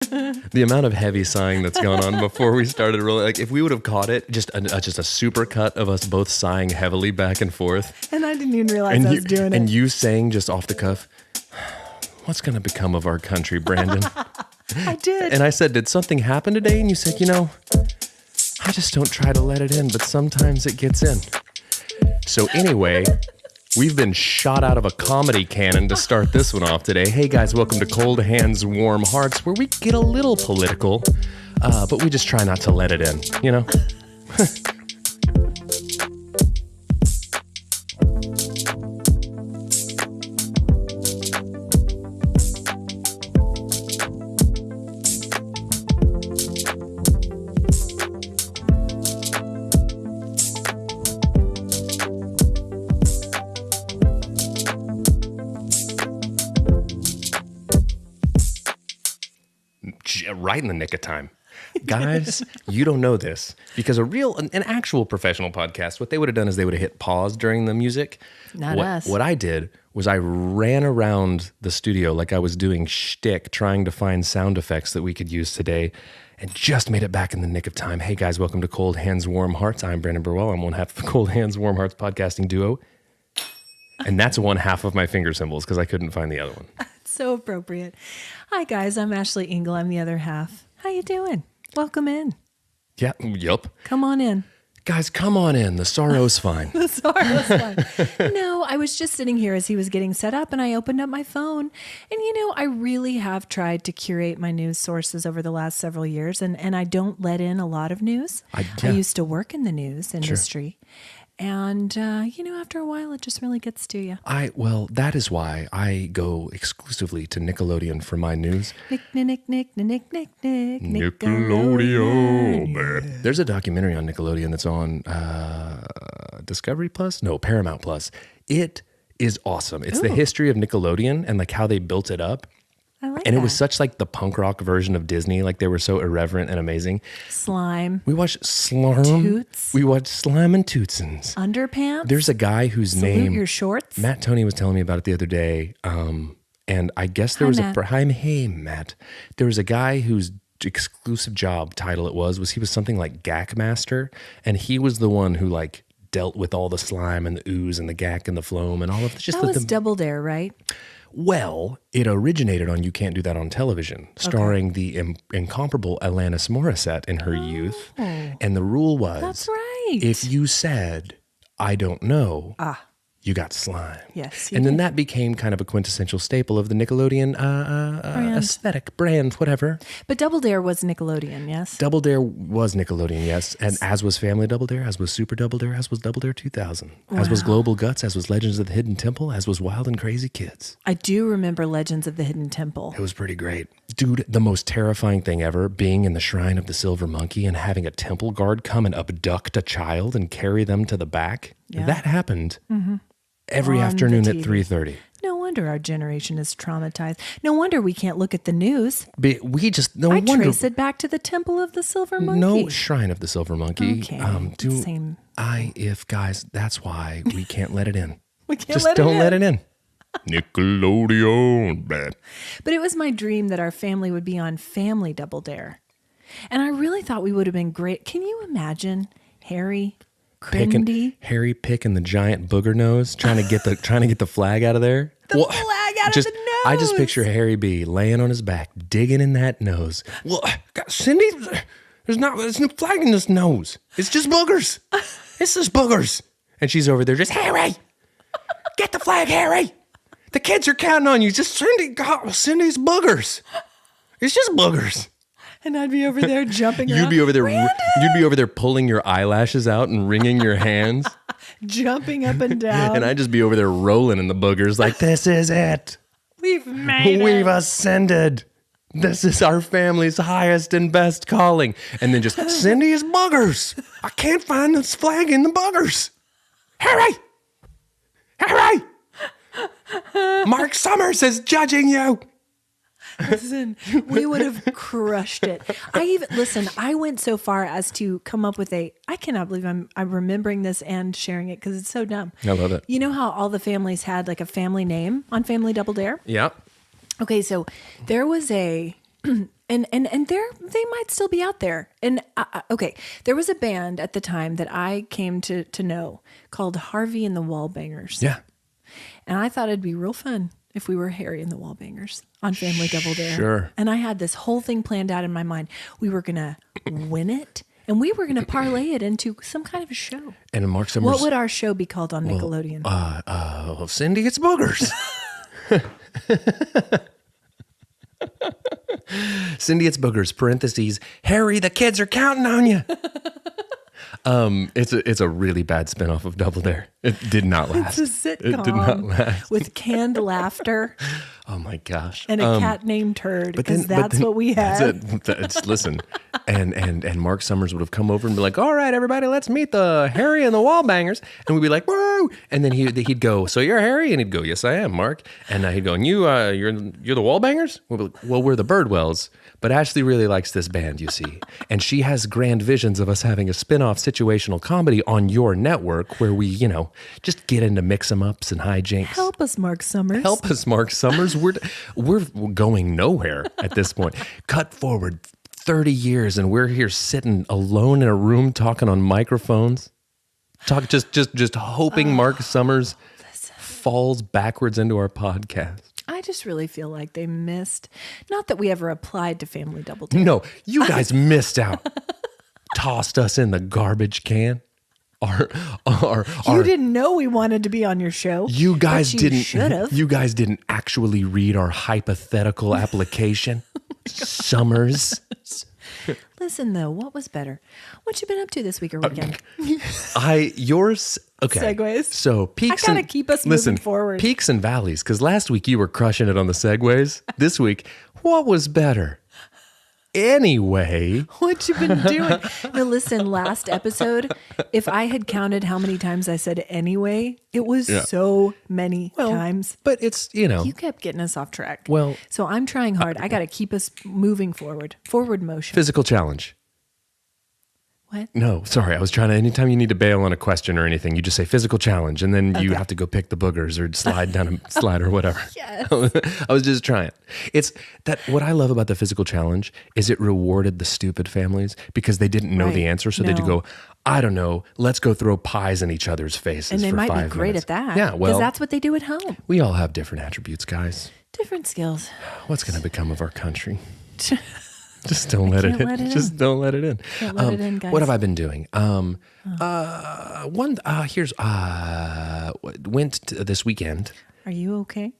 The amount of heavy sighing that's gone on before we started rolling. Like if we would have caught it, just a super cut of us both sighing heavily back and forth. And I didn't even realize I was doing it. And you saying just off the cuff, what's going to become of our country, Brandon? I did. And I said, did something happen today? And you said, I just don't try to let it in, but sometimes it gets in. So anyway, we've been shot out of a comedy cannon to start this one off today. Hey guys, welcome to Cold Hands, Warm Hearts, where we get a little political, but we just try not to let it in, Right in the nick of time. Guys, you don't know this because an actual professional podcast, what they would have done is they would have hit pause during the music. Not us. What I did was I ran around the studio like I was doing shtick, trying to find sound effects that we could use today, and just made it back in the nick of time. Hey guys, welcome to Cold Hands, Warm Hearts. I'm Brandon Birdwell. I'm one half of the Cold Hands, Warm Hearts podcasting duo. And that's one half of my finger symbols because I couldn't find the other one. So appropriate. Hi guys, I'm Ashley Engle. I'm the other half. How you doing? Welcome in. Yeah, yup. Come on in. Guys, come on in. The sorrow's fine. The sorrow's fine. No, I was just sitting here as he was getting set up and I opened up my phone. And I really have tried to curate my news sources over the last several years and I don't let in a lot of news. I used to work in the news industry. Sure. And, after a while, it just really gets to you. That is why I go exclusively to Nickelodeon for my news. Nickelodeon. There's a documentary on Nickelodeon that's on Discovery Plus? No, Paramount Plus. It is awesome. It's the history of Nickelodeon and like how they built it up. I like and that. It was such like the punk rock version of Disney. Like they were so irreverent and amazing. Slime. We watched Slime. Toots. We watched Slime and Tootsins. Underpants. There's a guy whose name. Your shorts. Matt Tony was telling me about it the other day. And I guess there was hey Matt. There was a guy whose exclusive job title it was he was something like Gack Master. And he was the one who like dealt with all the slime and the ooze and the gack and the phloem and all of that was Double Dare, right? Well, it originated on You Can't Do That on Television, starring the incomparable Alanis Morissette in her youth. And the rule was, that's right. If you said, I don't know, you got slime. Yes. And then that became kind of a quintessential staple of the Nickelodeon aesthetic, brand, whatever. But Double Dare was Nickelodeon, yes? Double Dare was Nickelodeon, yes. And as was Family Double Dare, as was Super Double Dare, as was Double Dare 2000, as was Global Guts, as was Legends of the Hidden Temple, as was Wild and Crazy Kids. I do remember Legends of the Hidden Temple. It was pretty great. Dude, the most terrifying thing ever, being in the Shrine of the Silver Monkey and having a temple guard come and abduct a child and carry them to the back. Yeah. That happened. Mm-hmm. Every afternoon at 3:30. No wonder our generation is traumatized. No wonder we can't look at the news. I trace it back to the Temple of the Silver Monkey. No, Shrine of the Silver Monkey. Okay. Guys, that's why we can't let it in. We can't just let it in. Don't let it in. Nickelodeon, man. But it was my dream that our family would be on Family Double Dare. And I really thought we would have been great. Can you imagine Harry picking the giant booger nose, trying to get the flag out of there. Flag out of the nose. I just picture Harry B laying on his back, digging in that nose. Well, Cindy, there's no flag in this nose. It's just boogers. It's just boogers. And she's over there just, Harry, get the flag, Harry. The kids are counting on you. Just Cindy's boogers. It's just boogers. And I'd be over there jumping around. You'd be over there pulling your eyelashes out and wringing your hands. Jumping up and down. And I'd just be over there rolling in the boogers like, this is it. We've made it. We've ascended. This is our family's highest and best calling. And then just, Cindy is boogers. I can't find this flag in the boogers. Harry! Harry! Mark Summers is judging you. Listen, we would have crushed it. I went so far as to come up with I cannot believe I'm remembering this and sharing it because it's so dumb. I love it. You know how all the families had like a family name on Family Double Dare? Yeah. Okay, so there was And they might still be out there. And okay, there was a band at the time that I came to know called Harvey and the Wallbangers. Yeah. And I thought it'd be real fun if we were Harry and the Wallbangers on Family Double Dare. Sure. And I had this whole thing planned out in my mind. We were going to win it, and we were going to parlay it into some kind of a show. And Mark Summers. What would our show be called on Nickelodeon? Cindy, it's boogers. Cindy, it's boogers. Parentheses. Harry, the kids are counting on you. It's a really bad spinoff of Double Dare. It did not last. It's a sitcom It did not last. with canned laughter Oh my gosh. and a cat named Turd, because that's what we had. Listen, and Mark Summers would have come over and be like, "All right, everybody, let's meet the Harry and the Wallbangers," and we'd be like, "Woo!" And then he'd go, "So you're Harry?" And he'd go, "Yes, I am, Mark." And he'd go, "And you're the Wallbangers?" We'll be like, "Well, we're the Birdwells." But Ashley really likes this band, you see. And she has grand visions of us having a spin-off situational comedy on your network where we, just get into mix-em-ups and hijinks. Help us, Mark Summers. Help us, Mark Summers. We're going nowhere at this point. Cut forward 30 years and we're here sitting alone in a room talking on microphones. Just hoping Mark Summers falls backwards into our podcast. I just really feel like they missed. Not that we ever applied to Family Double Dare. No, you guys missed out. Tossed us in the garbage can. You didn't know we wanted to be on your show. You guys but you didn't. Should have. You guys didn't actually read our hypothetical application. Summers. Listen though, what was better? What you been up to this week or weekend? Yours. Okay. Segues. So peaks. I gotta keep us moving forward. Peaks and valleys. Because last week you were crushing it on the segues. This week, what was better? Anyway, What you been doing? Now listen, last episode, if I had counted how many times I said anyway, it was so many times. but it's You kept getting us off track. Well- so I'm trying hard. I got to keep us moving forward motion. physical challenge. What? No, sorry. I was trying to. Anytime you need to bail on a question or anything, you just say physical challenge, and then you have to go pick the boogers or slide down a slide or whatever. Yes. I was just trying. It's that what I love about the physical challenge is it rewarded the stupid families because they didn't know the Right. answer, so they'd No. go, "I don't know. Let's go throw pies in each other's faces." And they for might 5 be great minutes. at that. Yeah, well, because that's what they do at home. we all have different attributes, guys. Different skills. What's going to become of our country? Just don't let it can't in. let it Just don't let it in. Can't let it in, guys. What have I been doing? Went this weekend. Are you okay?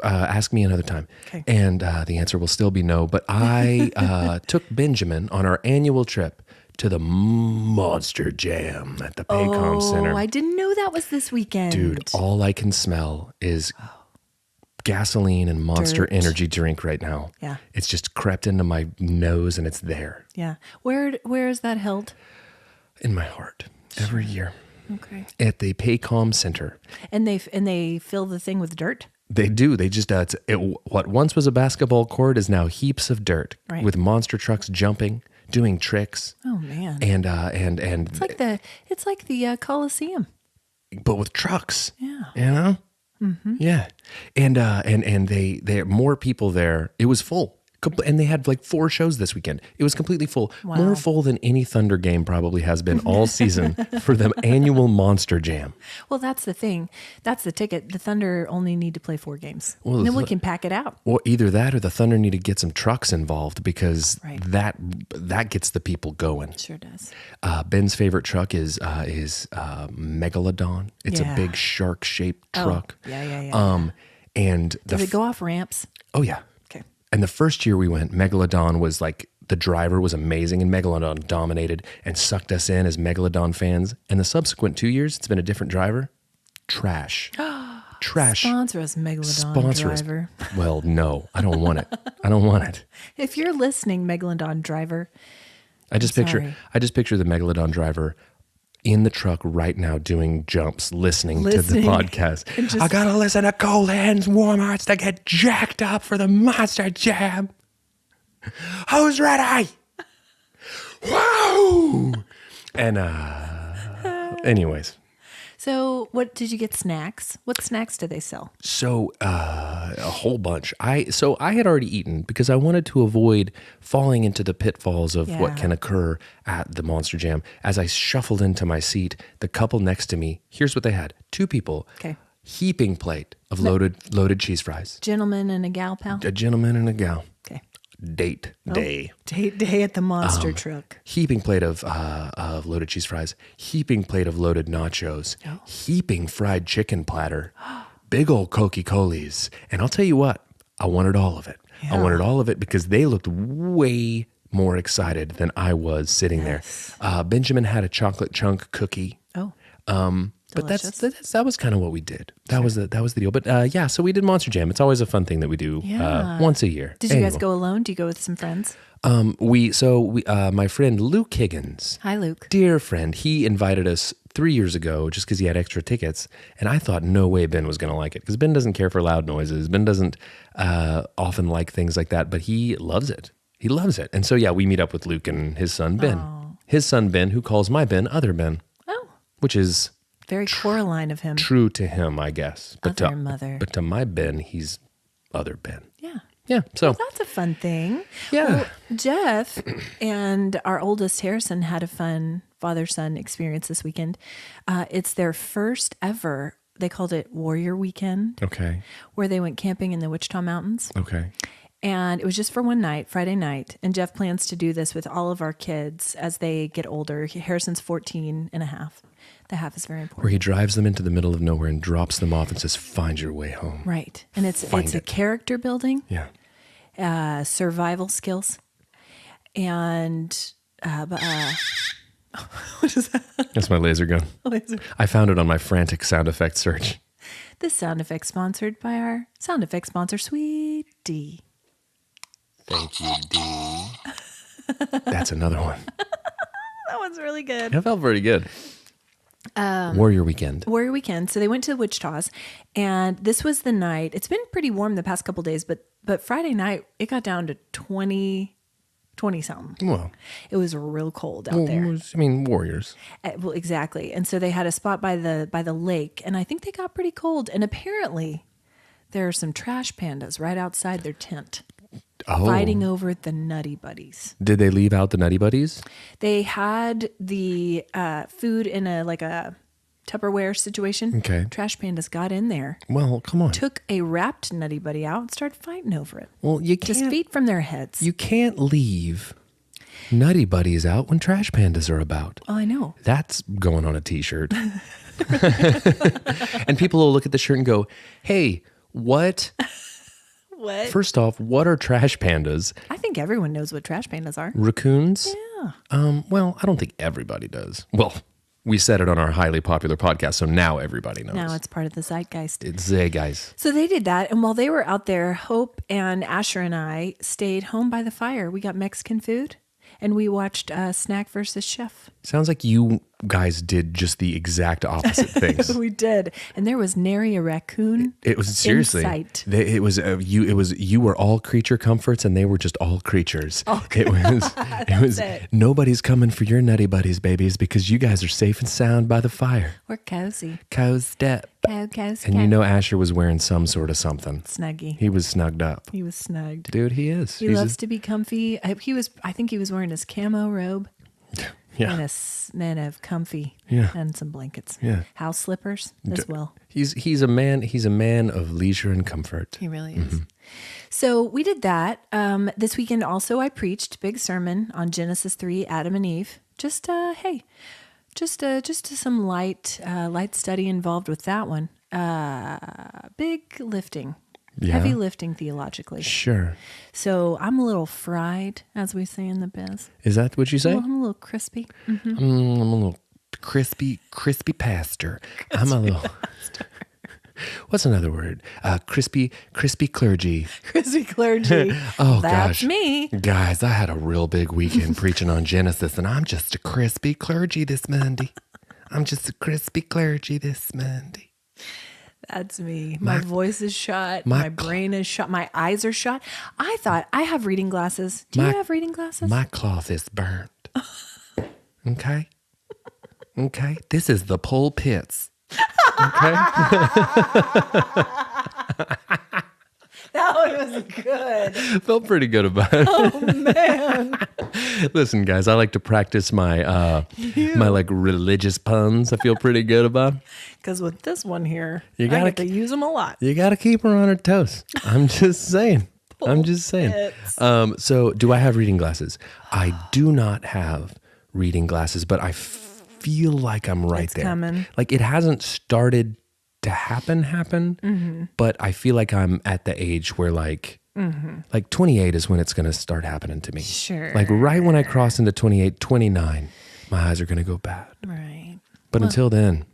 Ask me another time. Okay. And the answer will still be no. But I took Benjamin on our annual trip to the Monster Jam at the Paycom Center. Oh, I didn't know that was this weekend. Dude, all I can smell is gasoline and Monster Dirt. energy drink right now. Yeah. It's just crept into my nose and it's there Yeah. Where is that held? in my heart every year Okay. at the Paycom Center. And they fill the thing with dirt? They do. They just what once was a basketball court is now heaps of dirt Right. with monster trucks jumping, doing tricks, Oh man. and It's like the Coliseum. but with trucks. Yeah. You know? Yeah. And they more people there. It was full. And they had like 4 shows this weekend. It was completely full. Wow. More full than any Thunder game probably has been all season for the annual Monster Jam. Well, that's the thing. That's the ticket. The Thunder only need to play 4 games. Well, and then we can pack it out. Or either that or the Thunder need to get some trucks involved because Right. that gets the people going. Sure does. Ben's favorite truck is Megalodon. It's Yeah. a big shark-shaped truck. Yeah. And Does it go off ramps? Oh yeah. Okay. And the first year we went, Megalodon was like the driver was amazing, and Megalodon dominated and sucked us in as Megalodon fans. And the subsequent 2 years, it's been a different driver. Trash. Trash. Sponsor us, Megalodon Sponsor us. driver. Well, no, I don't want it. I don't want it. If you're listening, Megalodon driver, I just sorry. picture the Megalodon driver in the truck right now doing jumps, listening to the Listening. podcast. And just- I gotta listen to Cold Hands Warm Hearts to get jacked up for the Monster Jam. Who's ready? Whoa! And anyways, So what did you get snacks? What snacks do they sell? So a whole bunch. I had already eaten because I wanted to avoid falling into the pitfalls of what can occur at the Monster Jam. As I shuffled into my seat, the couple next to me, here's what they had. 2 people. Okay. Heaping plate of loaded cheese fries. Gentleman and a gal pal? A gentleman and a gal. Okay. Date day. Date day at the Monster Truck. Heaping plate of loaded cheese fries. Heaping plate of loaded nachos. Oh. Heaping fried chicken platter. Big old Coca-Colas. And I'll tell you what, I wanted all of it. I wanted all of it because they looked way more excited than I was sitting there. Benjamin had a chocolate chunk cookie. Oh. But that was kind of what we did. That was the deal. But so we did Monster Jam. It's always a fun thing that we do once a year. Did you guys go alone? Do you go with some friends? My friend Luke Higgins. Hi, Luke. Dear friend, he invited us 3 years ago just because he had extra tickets. And I thought no way Ben was going to like it because Ben doesn't care for loud noises. Ben doesn't often like things like that, but he loves it. He loves it. And so, we meet up with Luke and his son, Ben. Oh. His son, Ben, who calls my Ben other Ben. Oh. Which is... very Coraline of him. True to him, I guess. But Other mother. But to my Ben, he's other Ben. Yeah. Yeah. So That's a fun thing. Yeah. Well, Jeff and our oldest Harrison had a fun father-son experience this weekend. It's their first ever, they called it Warrior Weekend. Okay. Where they went camping in the Wichita Mountains. Okay. And it was just for one night, Friday night. And Jeff plans to do this with all of our kids as they get older. Harrison's 14 and a half. The half is very important. Where he drives them into the middle of nowhere and drops them off and says, "Find your way home." Right. And it's a character building. Yeah. Survival skills. And what is that? That's my laser gun. Laser. I found it on my frantic sound effect search. This sound effect sponsored by our sound effect sponsor, Sweet D. Thank you, D. That's another one. That one's really good. That felt pretty good. Warrior Weekend. Warrior Weekend. So they went to the Wichita's, and this was the night. It's been pretty warm the past couple days, but Friday night it got down to 20 something. Well, it was real cold out there. Warriors. Well, exactly. And so they had a spot by the lake, and I think they got pretty cold. And apparently, there are some trash pandas right outside their tent. Fighting over the Nutty Buddies. Did they leave out the Nutty Buddies? They had the food in a Tupperware situation. Okay. Trash pandas got in there. Well, come on. Took a wrapped Nutty Buddy out and started fighting over it. Well, you can't. Just feet from their heads. You can't leave Nutty Buddies out when trash pandas are about. Oh, I know. That's going on a t-shirt. And people will look at the shirt and go, "Hey, what?" What? First off, what are trash pandas? I think everyone knows what trash pandas are. Raccoons? Yeah. Well, I don't think everybody does. Well, we said it on our highly popular podcast, so now everybody knows. Now it's part of the zeitgeist. It's guys. So they did that, and while they were out there, Hope and Asher and I stayed home by the fire. We got Mexican food, and we watched Snack versus Chef. Sounds like you guys did just the exact opposite things. We did, and there was nary a raccoon. It was seriously. In sight. It was you were all creature comforts, and they were just all creatures. It was nobody's coming for your Nutty Buddies, babies, because you guys are safe and sound by the fire. We're cozy. Cozy up. Cozy. And you know Asher was wearing some sort of something. Snuggie. He was snugged up. He was snugged. Dude, he is. He loves to be comfy. I think he was wearing his camo robe. Yeah. And a comfy. Yeah. And some blankets. Yeah. House slippers as well. He's a man of leisure and comfort. He really is. So we did that. This weekend also I preached big sermon on Genesis 3, Adam and Eve. Just some light study involved with that one. Big lifting. Yeah. Heavy lifting theologically. Sure. So I'm a little fried, as we say in the biz. Is that what you say? Well, I'm a little crispy. Mm-hmm. I'm a little crispy pastor. I'm a little... What's another word? Crispy clergy. Crispy clergy. Oh, That's gosh. me. Guys, I had a real big weekend preaching on Genesis, and I'm just a crispy clergy this Monday. I'm just a crispy clergy this Monday. That's me. My voice is shot. My brain is shot. My eyes are shot. I thought I have reading glasses. Do you have reading glasses? My cloth is burnt. Okay? Okay? This is the pulpits. That one was good. Felt pretty good about it. Oh, man. Listen, guys, I like to practice my my like religious puns. I feel pretty good about. Because with this one here, You I gotta get to use them a lot. You got to keep her on her toes. I'm just saying. I'm just saying. So do I have reading glasses? I do not have reading glasses, but I feel like I'm right It's there. coming. Like it hasn't started to happen, but I feel like I'm at the age where like 28 is when it's going to start happening to me. Sure. Like right when I cross into 28, 29, my eyes are going to go bad. Right. But until then,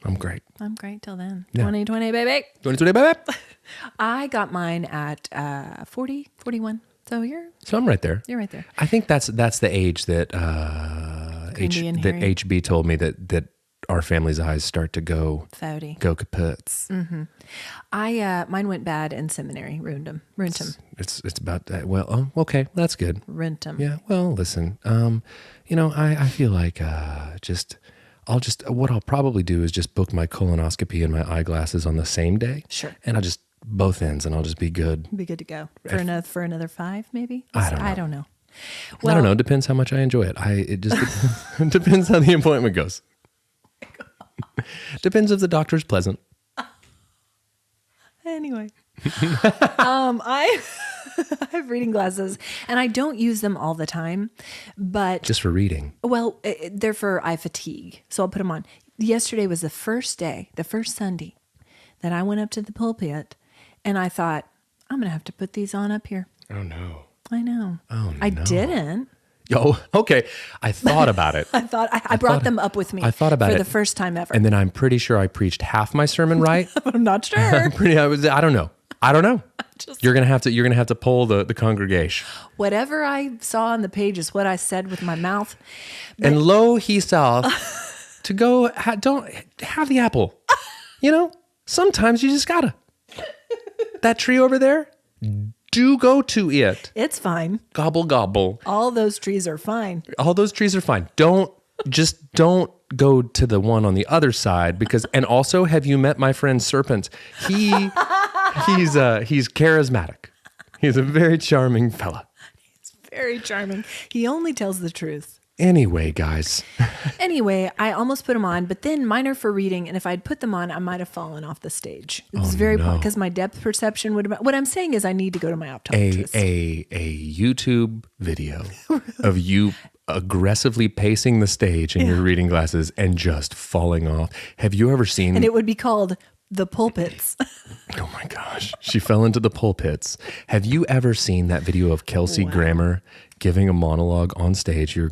I'm great. I'm great till then. Yeah. 2020, baby. 2020, baby. I got mine at 40, 41. So you're So I'm right there. right there. I think that's the age that Grindy and hairy. HB told me that our family's eyes start to go Fouty. kaputs. Mine went bad in seminary. Ruined them. It's about that. Well, oh, okay, that's good. Rent them. Yeah. Well, listen. I feel like what I'll probably do is just book my colonoscopy and my eyeglasses on the same day. Sure. And I'll just both ends, and I'll just be good. Be good to go for another 5, maybe. I don't know. I don't know. I don't know. Depends how much I enjoy it. It just depends how the appointment goes. Depends if the doctor's pleasant. Anyway, I have reading glasses, and I don't use them all the time, but Just for reading. well, they're for eye fatigue, so I'll put them on. Yesterday was the first Sunday that I went up to the pulpit, and I thought, I'm going to have to put these on up here. Oh no. I know. Oh, I no. didn't. Oh, okay. I thought about it. I thought I brought them up with me. I thought about for it the first time ever. And then I'm pretty sure I preached half my sermon right. I'm not sure. I don't know. You're gonna have to poll the congregation. Whatever I saw on the page is what I said with my mouth. And lo, he saw to go. Don't have the apple. Sometimes you just gotta. That tree over there. Do go to it. It's fine. Gobble gobble. All those trees are fine. All those trees are fine. Don't go to the one on the other side and also, have you met my friend Serpent? He's charismatic. He's a very charming fella. It's very charming. He only tells the truth. Anyway, guys. Anyway, I almost put them on, but then mine are for reading, and if I'd put them on, I might have fallen off the stage. It was because my depth perception would have. What I'm saying is, I need to go to my optometrist. A YouTube video of you aggressively pacing the stage in your reading glasses and just falling off. Have you ever seen? And it would be called The Pulpits. Oh my gosh, she fell into the pulpits. Have you ever seen that video of Kelsey Grammer giving a monologue on stage? Your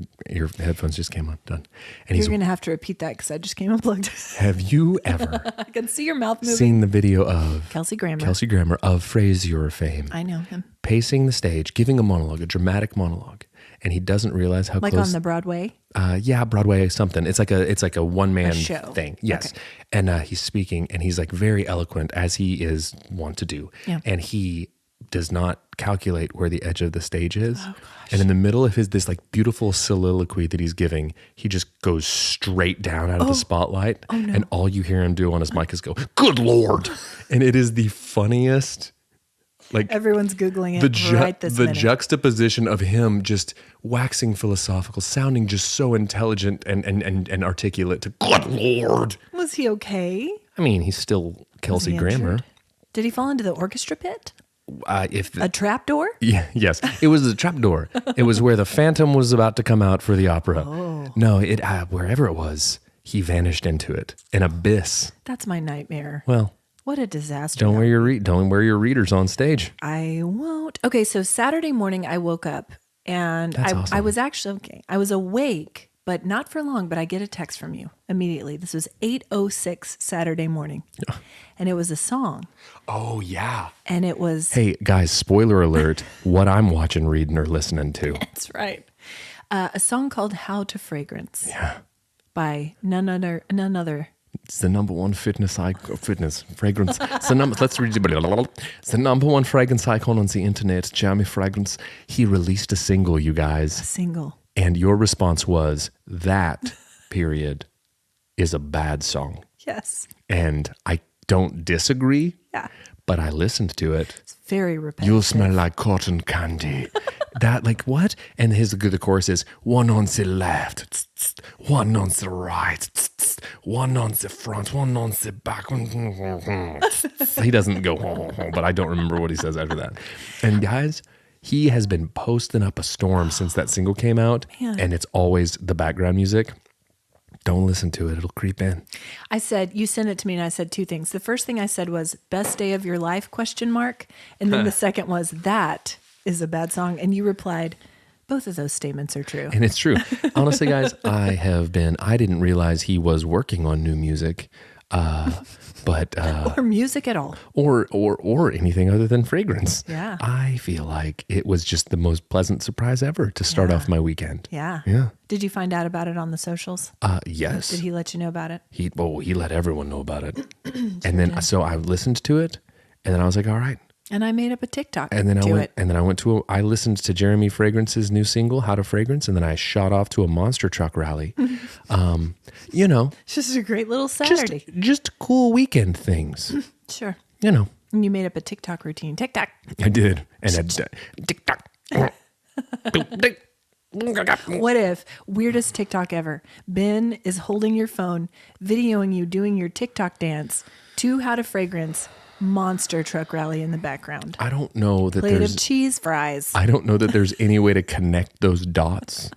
headphones just came undone, and You're going to have to repeat that because I just came unplugged. Have you ever I can see your mouth moving. seen the video of Kelsey Grammer of Frasier fame, I know him. pacing the stage, giving a monologue, a dramatic monologue, and he doesn't realize how Like close. on the Broadway? Broadway something. It's like a one man show. thing. Yes, Okay. and he's speaking, and he's like very eloquent as he is wont to do, Yeah. and he does not calculate where the edge of the stage is. Oh, And in the middle of this like beautiful soliloquy that he's giving, he just goes straight down out of the spotlight. Oh, no. And all you hear him do on his mic is go, "Good Lord." And it is the funniest, like Everyone's Googling it right this the minute. juxtaposition of him just waxing philosophical, sounding just so intelligent and articulate to "Good Lord." Was he okay? I mean, he's still Kelsey he Grammer. injured? Did he fall into the orchestra pit? If A trap door? Yeah, yes. It was the trapdoor. It was where the Phantom was about to come out for the opera. Oh. No, wherever it was, he vanished into it. An abyss. That's my nightmare. Well, What a disaster. don't wear your readers on stage. I won't. Okay, so Saturday morning I woke up and That's I awesome. was actually okay. I was awake, but not for long, but I get a text from you immediately. This was 8:06 Saturday morning. And it was a song. Oh, yeah. And it was Hey, guys, spoiler alert, what I'm watching, reading, or listening to. that's right. A song called How to Fragrance Yeah. by none other. It's the number one fitness fragrance. It's the number one fragrance icon on the internet, Jeremy Fragrance. He released a single, you guys. Single. And your response was, that period is a bad song. Yes. And I don't disagree, Yeah. but I listened to it. It's very repetitive. You'll smell like cotton candy. That, like, what? And the chorus is, one on the left, one on the right, one on the front, one on the back. He doesn't go, but I don't remember what he says after that. And guys, he has been posting up a storm since that single came out. Man. And it's always the background music. Don't listen to it. It'll creep in. I said, you sent it to me and I said two things. The first thing I said was best day of your life, ? And then the second was that is a bad song. And you replied, both of those statements are true. And it's true. Honestly, guys, I didn't realize he was working on new music, but or music at all. or anything other than fragrance. Yeah. I feel like it was just the most pleasant surprise ever to start off my weekend. Yeah. Yeah. Did you find out about it on the socials? Yes. Did he let you know about it? He let everyone know about it. And then so I listened to it and then I was like, all right. And I made up a TikTok And then I listened to Jeremy Fragrance's new single, How to Fragrance, and then I shot off to a monster truck rally. It's just a great little Saturday. Just cool weekend things. Sure. And And you made up a TikTok routine. TikTok. I did. And TikTok. What if, weirdest TikTok ever, Ben is holding your phone, videoing you doing your TikTok dance to How to Fragrance, monster truck rally in the background. I don't know that Plate of cheese fries. I don't know that there's any way to connect those dots.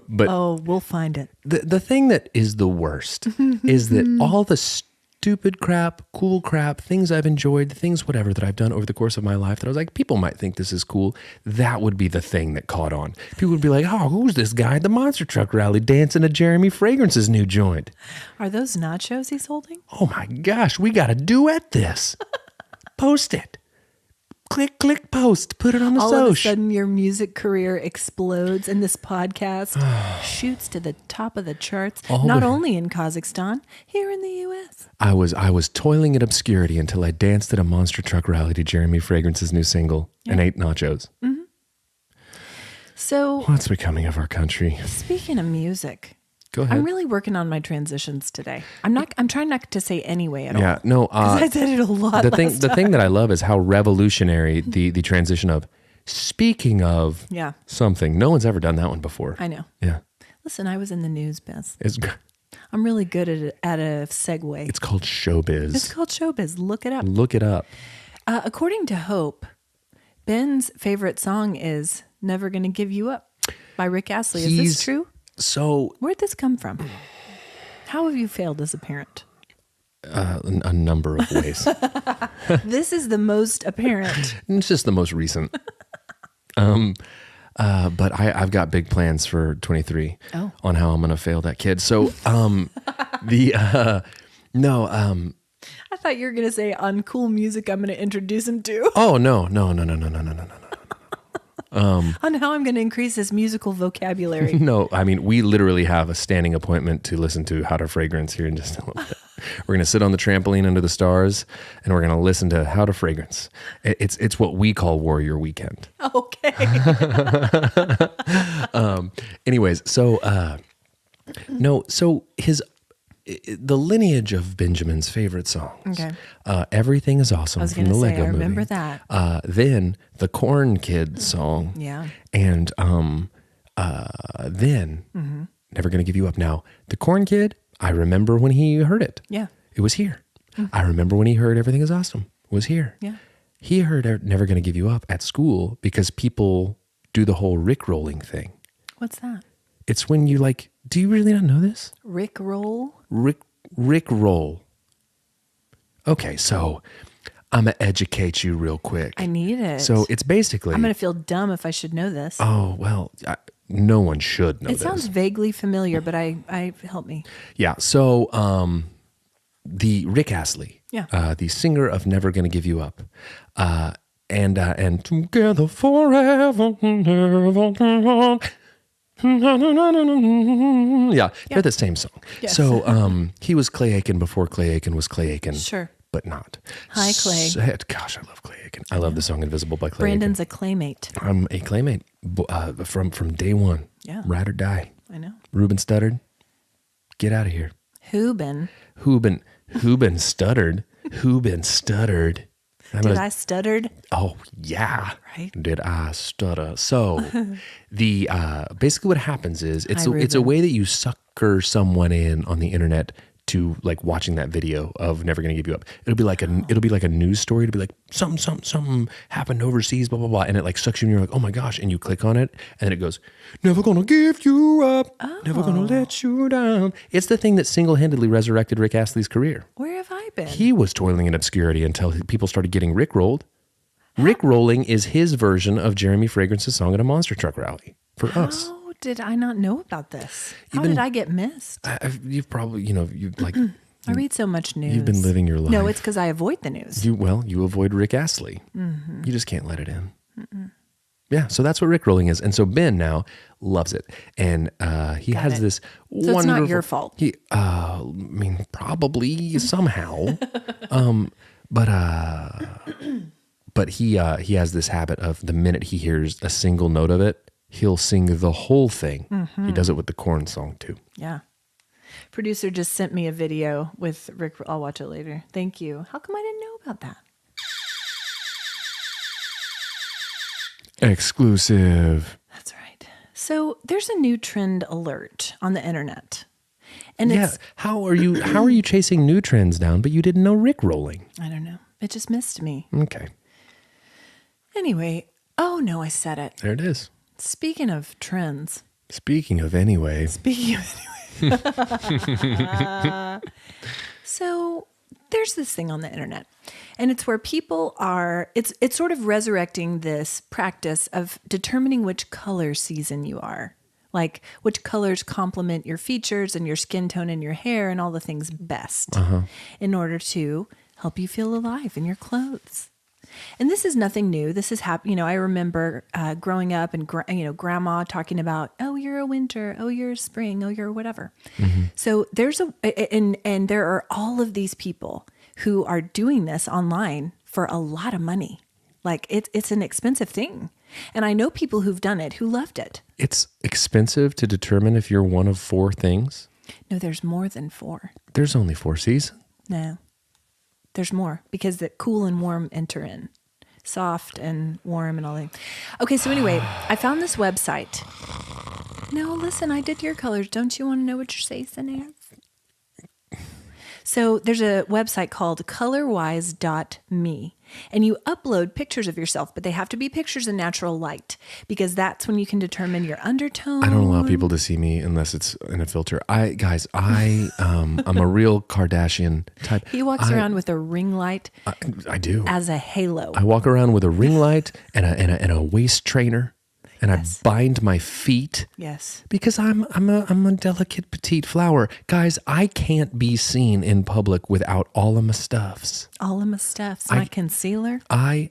But oh, we'll find it. the thing that is the worst is that all the stupid crap, cool crap, things I've enjoyed, things whatever that I've done over the course of my life that I was like, people might think this is cool. That would be the thing that caught on. People would be like, oh, who's this guy at the monster truck rally dancing to Jeremy Fragrance's new joint? Are those nachos he's holding? Oh my gosh, we got to duet this. Post it. Click, click, post. Put it on the All of a social. sudden, your music career explodes, and this podcast shoots to the top of the charts. Not only in Kazakhstan, here in the U.S. I was toiling in obscurity until I danced at a monster truck rally to Jeremy Fragrance's new single and ate nachos. Mm-hmm. So, What's becoming of our country? speaking of music, Go ahead. I'm really working on my transitions today. I'm trying not to say anyway at all. Yeah, no. 'Cause I said it a lot. The thing that I love is how revolutionary the transition of speaking of Yeah. something. No one's ever done that one before. I know. Yeah, Listen, I was in the news biz. it's I'm really good at a segue. it's called showbiz. It's called showbiz. Look it up. Look it up. According to Hope, Ben's favorite song is "Never Gonna Give You Up" by Rick Astley. Is this true? So Where'd this come from? How have you failed as a parent? a number of ways. This is the most apparent. It's just the most recent. But I've got big plans for 23 on how I'm going to fail that kid. So, I thought you were going to say on cool music I'm going to introduce him to. oh, no. On how I'm going to increase his musical vocabulary. No, I mean, we literally have a standing appointment to listen to How to Fragrance here in just a little bit. We're going to sit on the trampoline under the stars and we're going to listen to How to Fragrance. It's what we call Warrior Weekend. Okay. Anyways, so the lineage of Benjamin's favorite songs. Okay. Everything is Awesome from the Lego I Movie. remember that. Then the Corn Kid song. Yeah. And then Never Gonna Give You Up. Now, the Corn Kid, I remember when he heard it. Yeah. It was here. I remember when he heard Everything is Awesome. It was here. Yeah. He heard Never Gonna Give You Up at school because people do the whole Rick-rolling thing. What's that? It's when you do you really not know this? Rick roll? Rick roll. Okay, so I'm going to educate you real quick. I need it. So it's basically... I'm going to feel dumb if I should know this. Oh, well, no one should know It this. sounds vaguely familiar, but I help me. Yeah, so the Rick Astley, Yeah. the singer of Never Gonna Give You Up, and Together Forever, never yeah, they're the same song. Yes. So he was Clay Aiken before Clay Aiken was Clay Aiken. Sure. But not. Hi, Clay. Gosh, I love Clay Aiken. I love the song Invisible by Clay Brandon's a claymate. Aiken. I'm a Claymate from day one. Yeah. Ride or die. I know. Ruben stuttered. Get out of here. Who been? Who been stuttered? Who been stuttered? Did I stuttered? Oh yeah. Right. Did I stutter? So the basically what happens is it's a Ruben. way that you sucker someone in on the internet to like watching that video of Never Gonna Give You Up. It'll be like a news story. It'll be like something happened overseas, blah blah blah, and it like sucks you in. You're like, oh my gosh, and you click on it, and then it goes, never gonna give you up, never gonna let you down. It's the thing that single-handedly resurrected Rick Astley's career. Where have I been? He was toiling in obscurity until people started getting Rickrolled. Rickrolling is his version of Jeremy Fragrance's song at a monster truck rally for us. How did I not know about this? How did I get missed? You've probably, you like. I read so much news. You've been living your life. No, it's because I avoid the news. You avoid Rick Astley. Mm-hmm. You just can't let it in. Mm-mm. Yeah, so that's what Rickrolling is. And so Ben now loves it. And he has this wonderful... So it's not your fault. I mean, probably somehow. But he has this habit of the minute he hears a single note of it, he'll sing the whole thing. Mm-hmm. He does it with the Korn song too. Yeah. Producer just sent me a video with Rick. I'll watch it later. Thank you. How come I didn't know about that? Exclusive. That's right. So there's a new trend alert on the internet. And it's, how are you chasing new trends down, but you didn't know Rickrolling? I don't know. It just missed me. Okay. Anyway, oh no, I said it. There it is. Speaking of trends. Speaking of anyway. So there's this thing on the internet, and it's where people are, it's sort of resurrecting this practice of determining which color season you are. Like which colors complement your features and your skin tone and your hair and all the things best in order to help you feel alive in your clothes. And this is nothing new. This is I remember growing up and grandma talking about, oh, you're a winter, oh, you're a spring, oh, you're whatever. Mm-hmm. So there's and there are all of these people who are doing this online for a lot of money. Like it's an expensive thing. And I know people who've done it who loved it. It's expensive to determine if you're one of 4 things? No, there's more than 4. There's only 4 seasons? No. There's more because the cool and warm enter in. Soft and warm and all that. Okay, so anyway, I found this website. No, listen, I did your colors. Don't you want to know what your season is? So there's a website called colorwise.me. And you upload pictures of yourself, but they have to be pictures in natural light because that's when you can determine your undertone. I don't allow people to see me unless it's in a filter. I'm a real Kardashian type. He walks around with a ring light. I do. As a halo. I walk around with a ring light and a waist trainer. And I bind my feet. Yes. Because I'm a delicate petite flower. Guys, I can't be seen in public without all of my stuffs. All of my stuffs. My concealer. I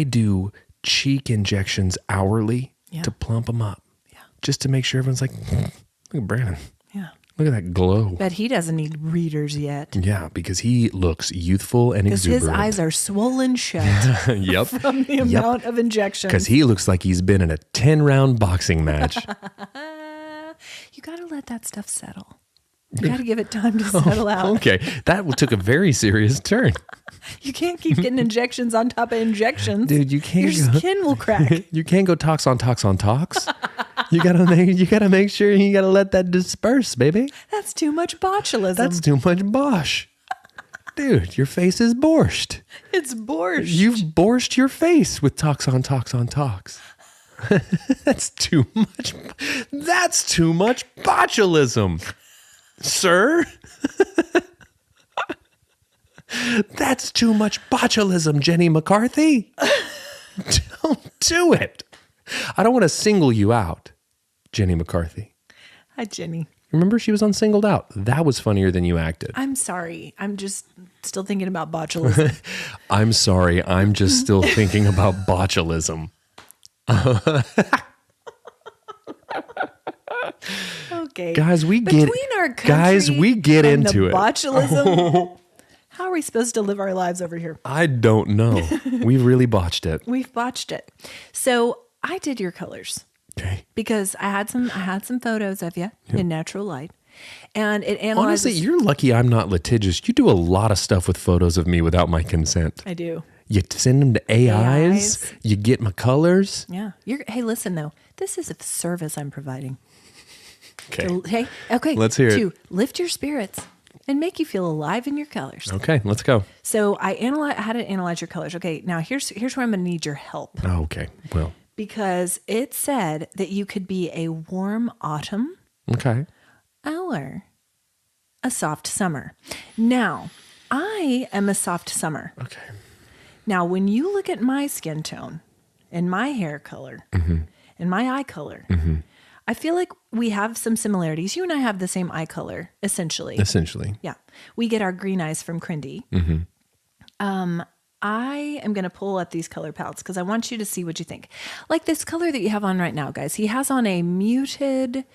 do cheek injections hourly to plump them up. Yeah. Just to make sure everyone's like, look at Brandon. Yeah. Look at that glow. But he doesn't need readers yet. Yeah, because he looks youthful and exuberant. Because his eyes are swollen shut. Yep. From the amount of injections. Because he looks like he's been in a 10-round boxing match. You got to let that stuff settle. You got to give it time to settle out. Okay. That took a very serious turn. You can't keep getting injections on top of injections. Dude, you can't. Your skin will crack. You can't go tox on tox on tox. You gotta make sure you gotta let that disperse, baby. That's too much botulism. That's too much bosh. Dude, your face is borscht. It's borscht. You've borscht your face with tox on tox on tox. That's too much. That's too much botulism, sir. That's too much botulism, Jenny McCarthy. Don't do it. I don't want to single you out, Jenny McCarthy. Hi, Jenny. Remember she was on Singled Out. That was funnier than you acted. I'm sorry. I'm just still thinking about botulism. I'm sorry. I'm just still thinking about botulism. Okay. Guys, we Between get our country guys, we get and into the it. Botulism. How are we supposed to live our lives over here? I don't know. We've really botched it. We've botched it. So I did your colors. Okay. Because I had some photos of you in natural light. And it analyzes. Honestly, you're lucky I'm not litigious. You do a lot of stuff with photos of me without my consent. I do. You send them to AIs. You get my colors. Yeah. Hey, listen, though. This is a service I'm providing. Okay. Okay. Let's hear it. To lift your spirits and make you feel alive in your colors. Okay, let's go. So I had to analyze your colors. Okay, now here's where I'm going to need your help. Oh, okay. Well. Because it said that you could be a warm autumn. Okay. Or a soft summer. Now, I am a soft summer. Okay. Now, when you look at my skin tone and my hair color and my eye color, I feel like we have some similarities. You and I have the same eye color, essentially. Essentially. Yeah. We get our green eyes from Crindy. I am going to pull up these color palettes because I want you to see what you think. Like this color that you have on right now, guys. He has on a muted...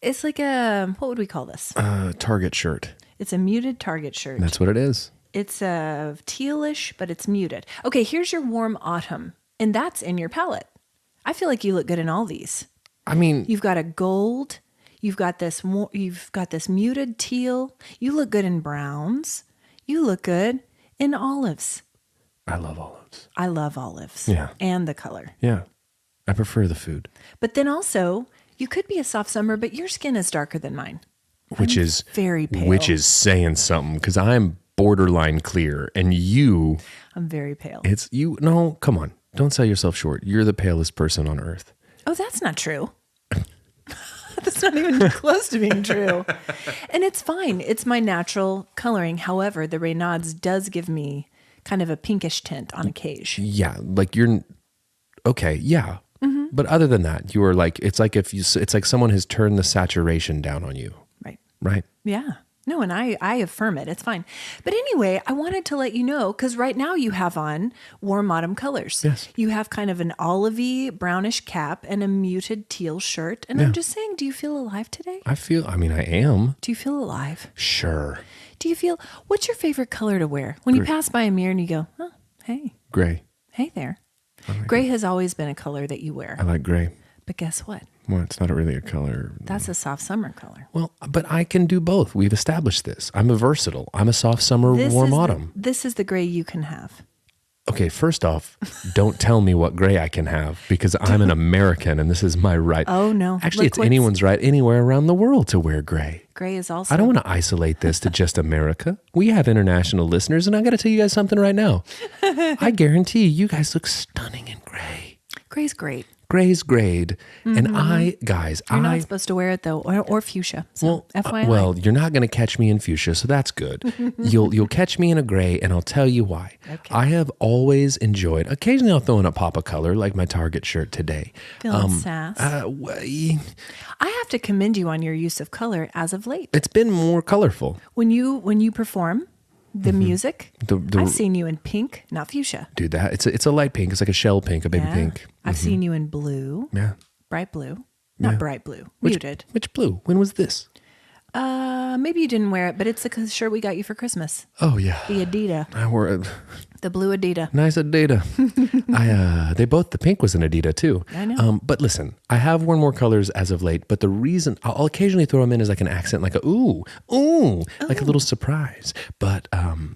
It's like what would we call this? Target shirt. It's a muted Target shirt. That's what it is. It's a tealish, but it's muted. Okay, here's your warm autumn, and that's in your palette. I feel like you look good in all these. I mean, You've got a gold. You've got this muted teal. You look good in browns. You look good in olives. I love olives. I love olives. Yeah. And the color. Yeah. I prefer the food. But then also, you could be a soft summer, but your skin is darker than mine. Which is very pale. Which is saying something because I'm borderline clear and you. I'm very pale. It's you. No, come on. Don't sell yourself short. You're the palest person on earth. Oh, that's not true. That's not even close to being true. And it's fine. It's my natural coloring. However, the Reynauds does give me kind of a pinkish tint on occasion. Yeah. Like you're okay. Yeah. But other than that, you are like, it's like it's like someone has turned the saturation down on you. Right. Right. Yeah. No, and I affirm it. It's fine. But anyway, I wanted to let you know, because right now you have on warm autumn colors. Yes. You have kind of an olivey brownish cap and a muted teal shirt. And I'm just saying, do you feel alive today? I am. Do you feel alive? Sure. Do you feel, what's your favorite color to wear? When you pass by a mirror and you go, oh, hey. Gray. Hey there. Gray has always been a color that you wear. I like gray. But guess what? Well, it's not really a color. That's a soft summer color. Well, but I can do both. We've established this. I'm a versatile. I'm a soft summer, warm autumn. This is the gray you can have. Okay, first off, don't tell me what gray I can have because I'm an American and this is my right. Oh, no. Actually, it's anyone's right anywhere around the world to wear gray. Gray is also. I don't want to isolate this to just America. We have international listeners, and I got to tell you guys something right now. I guarantee you guys look stunning in gray. Gray's great. Gray's grade. And You're not supposed to wear it though, or fuchsia. So FYI. Well, you're not going to catch me in fuchsia, so that's good. You'll catch me in a gray, and I'll tell you why. Okay. I have always enjoyed. Occasionally, I'll throw in a pop of color, like my Target shirt today. Feeling sass. I have to commend you on your use of color as of late. It's been more colorful. When you perform the music, The- I've seen you in pink, not fuchsia. Dude, that it's a light pink. It's like a shell pink, a baby pink. I've seen you in blue, Yeah. bright blue, not bright blue, muted. Which blue? When was this? Maybe you didn't wear it, but it's the shirt we got you for Christmas. Oh yeah. The Adidas, I wore it. the blue Adidas. Nice Adidas. The pink was an Adidas too. I know. But listen, I have worn more colors as of late, but the reason I'll occasionally throw them in as like an accent, like a ooh, like a little surprise. But I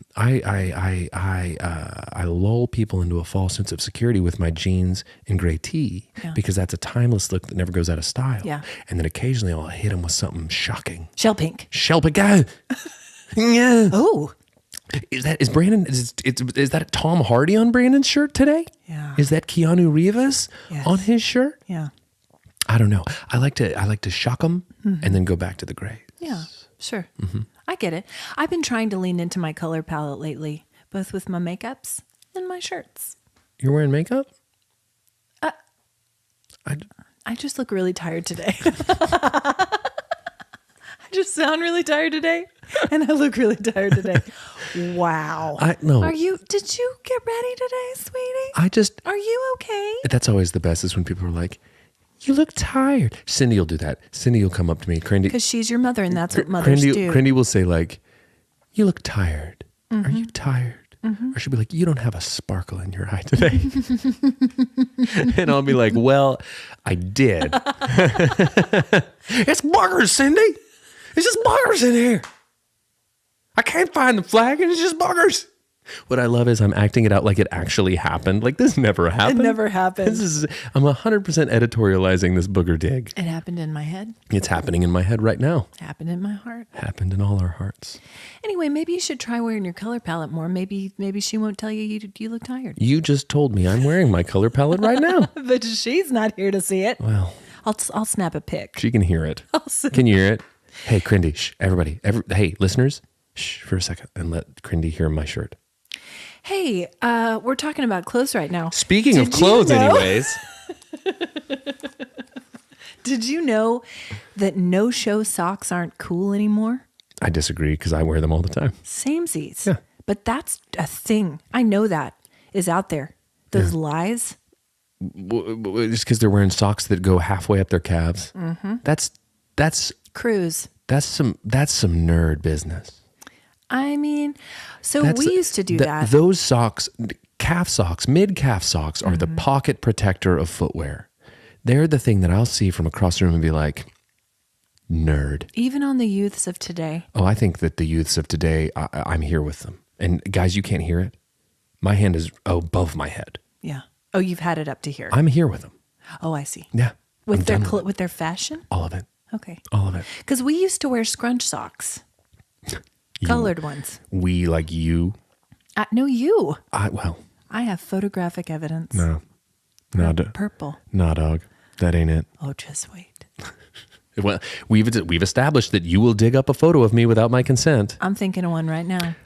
lull people into a false sense of security with my jeans and gray tee because that's a timeless look that never goes out of style. Yeah. And then occasionally I'll hit them with something shocking. Shell pink. Shell pink. Yeah. Oh. Is that a Tom Hardy on Brandon's shirt today? Yeah. Is that Keanu Reeves Yes. on his shirt? Yeah. I don't know. I like to shock them and then go back to the gray. Yeah. Sure. I get it. I've been trying to lean into my color palette lately, both with my makeups and my shirts. You're wearing makeup? I just look really tired today. I just sound really tired today, and I look really tired today. Wow. No. Did you get ready today, sweetie? Are you okay? That's always the best is when people are like, you look tired. Cindy will do that. Cindy will come up to me. Because she's your mother, and that's what mothers do. Crindy will say like, you look tired. Are you tired? Or she'll be like, you don't have a sparkle in your eye today. And I'll be like, well, I did. It's boogers, Cindy. It's just buggers in here. I can't find the flag, and it's just buggers. What I love is I'm acting it out like it actually happened. Like this never happened. It never happened. I'm 100% editorializing this booger dig. It happened in my head. It's happening in my head right now. It happened in my heart. Happened in all our hearts. Anyway, maybe you should try wearing your color palette more. Maybe she won't tell you look tired. You just told me I'm wearing my color palette right now. But she's not here to see it. Well, I'll snap a pic. she can hear it. Can you hear it? Hey, Crindy, shh, everybody. Hey, listeners, shh, for a second and let Crindy hear my shirt. Hey, we're talking about clothes right now. Speaking of clothes, anyways. Did you know that no-show socks aren't cool anymore? I disagree because I wear them all the time. Samesies. Yeah. But that's a thing. I know that is out there. Those lies. Just because they're wearing socks that go halfway up their calves. Mm-hmm. That's Cruise. That's some nerd business. I mean, we used to do that. Those socks, calf socks, mid-calf socks are the pocket protector of footwear. They're the thing that I'll see from across the room and be like, nerd. Even on the youths of today. Oh, I think that the youths of today, I'm here with them. And guys, you can't hear it. My hand is above my head. Yeah. Oh, you've had it up to here. I'm here with them. Oh, I see. Yeah. With their fashion? All of it. Okay. All of it. Because we used to wear scrunch socks. Colored ones. We, like you. No, you. Well. I have photographic evidence. No. Purple. Nah, dog. That ain't it. Oh, just wait. Well, we've established that you will dig up a photo of me without my consent. I'm thinking of one right now.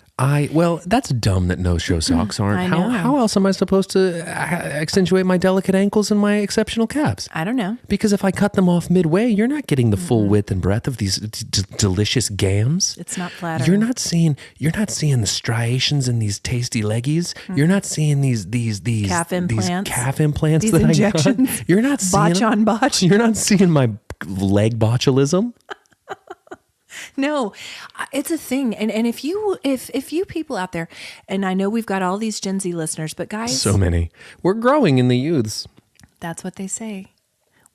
Well, that's dumb that no-show socks aren't. I know. How else am I supposed to accentuate my delicate ankles and my exceptional calves? I don't know. Because if I cut them off midway, you're not getting the full width and breadth of these delicious gams. It's not flattering. You're not seeing the striations in these tasty leggies. You're not seeing these calf implants. These calf implants These that injections. I got. You're not seeing botch on botch. You're not seeing my leg botulism. No, it's a thing. And if you people out there, and I know we've got all these Gen Z listeners, but guys. So many. We're growing in the youths. That's what they say.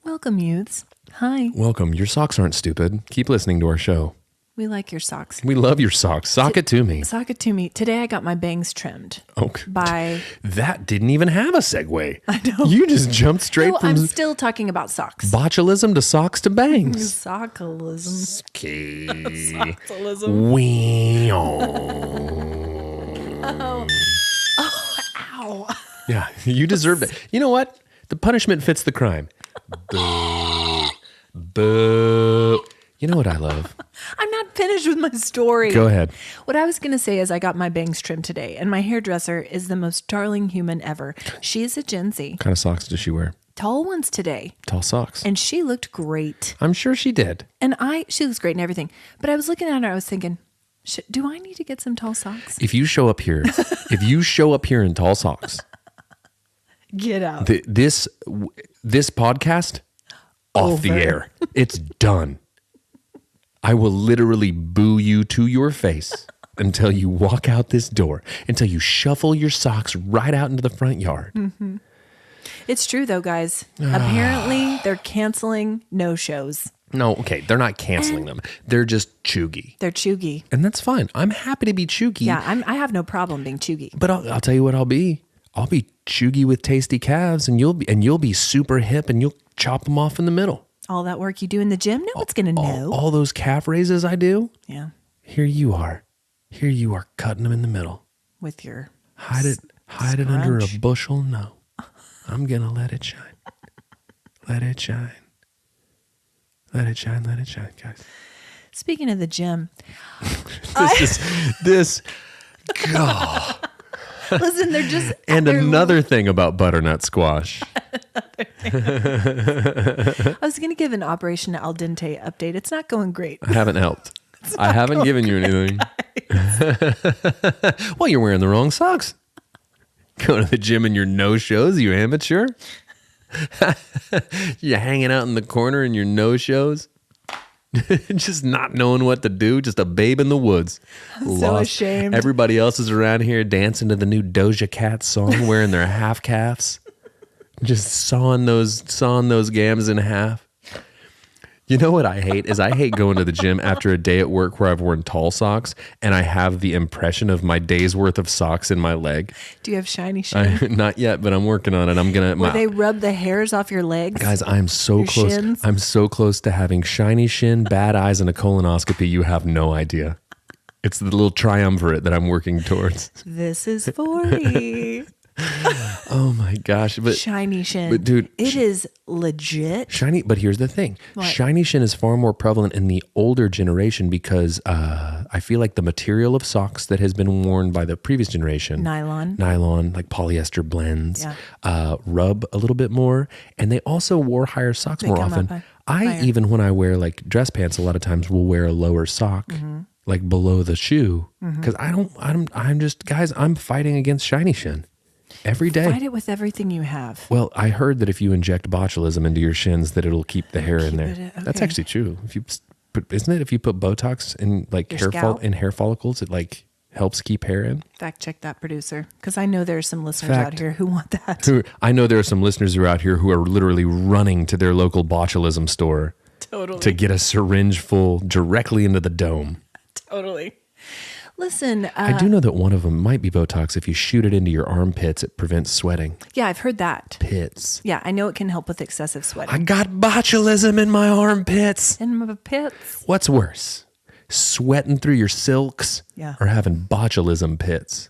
Welcome, youths. Hi. Welcome. Your socks aren't stupid. Keep listening to our show. We like your socks. We love your socks. Sock it to me. Sock it to me. Today I got my bangs trimmed. Okay. That didn't even have a segue. I know. You just jumped straight from I'm still talking about socks. Botulism to socks to bangs. Sockalism. Okay. Sockalism. Ow. Yeah, you deserved it. You know what? The punishment fits the crime. Boo. Boo. You know what I love? I'm not finished with my story. Go ahead. What I was going to say is I got my bangs trimmed today, and my hairdresser is the most darling human ever. She is a Gen Z. What kind of socks does she wear? Tall ones today. Tall socks. And she looked great. I'm sure she did. And she looks great and everything. But I was looking at her, I was thinking, do I need to get some tall socks? If you show up here, in tall socks, get out. This podcast off the air. It's done. I will literally boo you to your face until you walk out this door, until you shuffle your socks right out into the front yard. Mm-hmm. It's true, though, guys. Apparently, they're canceling no-shows. No, okay, they're not canceling them. They're just chuggy. They're chuggy. And that's fine. I'm happy to be chuggy. Yeah, I have no problem being chuggy. But I'll tell you what I'll be. I'll be chuggy with tasty calves, and you'll be super hip, and you'll chop them off in the middle. All that work you do in the gym, no one's going to know. All those calf raises I do. Yeah. Here you are cutting them in the middle. With your hide it under a bushel. No, I'm gonna let it shine. Let it shine. Let it shine. Let it shine, guys. Speaking of the gym, this. God. Listen, they're just. And another thing about butternut squash. I was going to give an Operation Al Dente update. It's not going great. I haven't helped. I haven't given you anything. Well, you're wearing the wrong socks. Going to the gym in your no-shows, you amateur. You're hanging out in the corner in your no-shows. Just not knowing what to do, just a babe in the woods. I'm so ashamed. Everybody else is around here dancing to the new Doja Cat song, wearing their half calves, just sawing those gams in half. You know what I hate is I hate going to the gym after a day at work where I've worn tall socks and I have the impression of my day's worth of socks in my leg. Do you have shiny shin? Not yet, but I'm working on it. I'm gonna. Where they rub the hairs off your legs? Guys, I'm so close. Shins? I'm so close to having shiny shin, bad eyes, and a colonoscopy. You have no idea. It's the little triumvirate that I'm working towards. This is 40. Oh my gosh. But shiny shin. But dude, it is legit. Shiny, but here's the thing. What? Shiny shin is far more prevalent in the older generation because I feel like the material of socks that has been worn by the previous generation, Nylon, like polyester blends, rub a little bit more. And they also wore higher socks more often. I even, when I wear like dress pants, a lot of times will wear a lower sock. Like below the shoe. Because I'm just, guys, I'm fighting against shiny shin. Every day. Fight it with everything you have. Well, I heard that if you inject botulism into your shins, that it'll keep the hair in there. Okay. That's actually true. Isn't it? If you put Botox in like hair follicles, it like helps keep hair in. Fact check that, producer, because I know there are some listeners out here who want that. I know there are some listeners who are out here who are literally running to their local botulism store to get a syringe full directly into the dome. Totally. Listen, I do know that one of them might be Botox. If you shoot it into your armpits, it prevents sweating. Yeah, I've heard that. Pits. Yeah, I know it can help with excessive sweating. I got botulism in my armpits. In my pits. What's worse? Sweating through your silks or having botulism pits?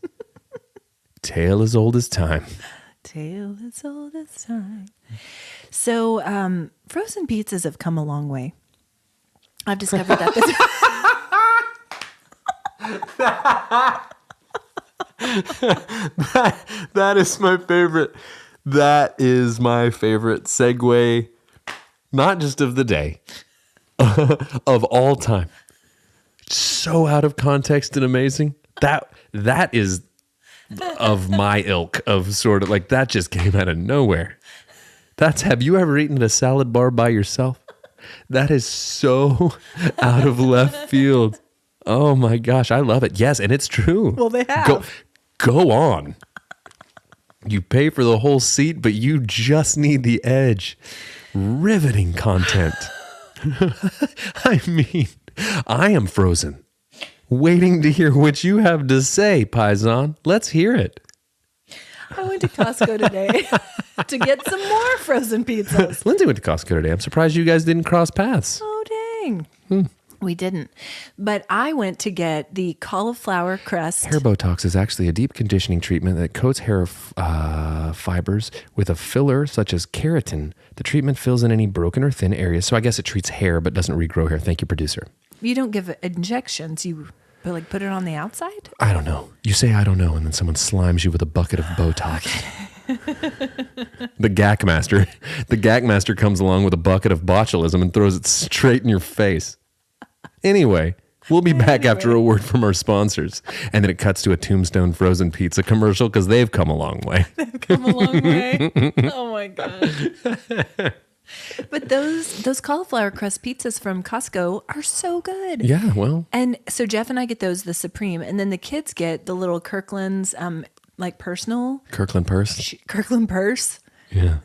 Tale as old as time. Tale as old as time. So, frozen pizzas have come a long way. I've discovered that. That is my favorite. That is my favorite segue, not just of the day, of all time. So out of context and amazing. That is of my ilk of sort of like that just came out of nowhere. Have you ever eaten at a salad bar by yourself? That is so out of left field. Oh my gosh, I love it. Yes, and it's true. Well, they have. Go on. You pay for the whole seat, but you just need the edge. Riveting content. I mean, I am frozen. Waiting to hear what you have to say, Paisan. Let's hear it. I went to Costco today to get some more frozen pizzas. Lindsay went to Costco today. I'm surprised you guys didn't cross paths. Oh, dang. We didn't. But I went to get the cauliflower crust. Hair Botox is actually a deep conditioning treatment that coats hair fibers with a filler such as keratin. The treatment fills in any broken or thin areas. So I guess it treats hair but doesn't regrow hair. Thank you, producer. You don't give injections. You put it on the outside? I don't know. You say I don't know, and then someone slimes you with a bucket of Botox. The Gack Master comes along with a bucket of botulism and throws it straight in your face. Anyway, we'll be back after a word from our sponsors. And then it cuts to a Tombstone frozen pizza commercial because they've come a long way. They've come a long way. Oh my God. But those cauliflower crust pizzas from Costco are so good. Yeah, well. And so Jeff and I get those, the Supreme, and then the kids get the little Kirkland's like personal. Kirkland purse. Kirkland purse. Yeah.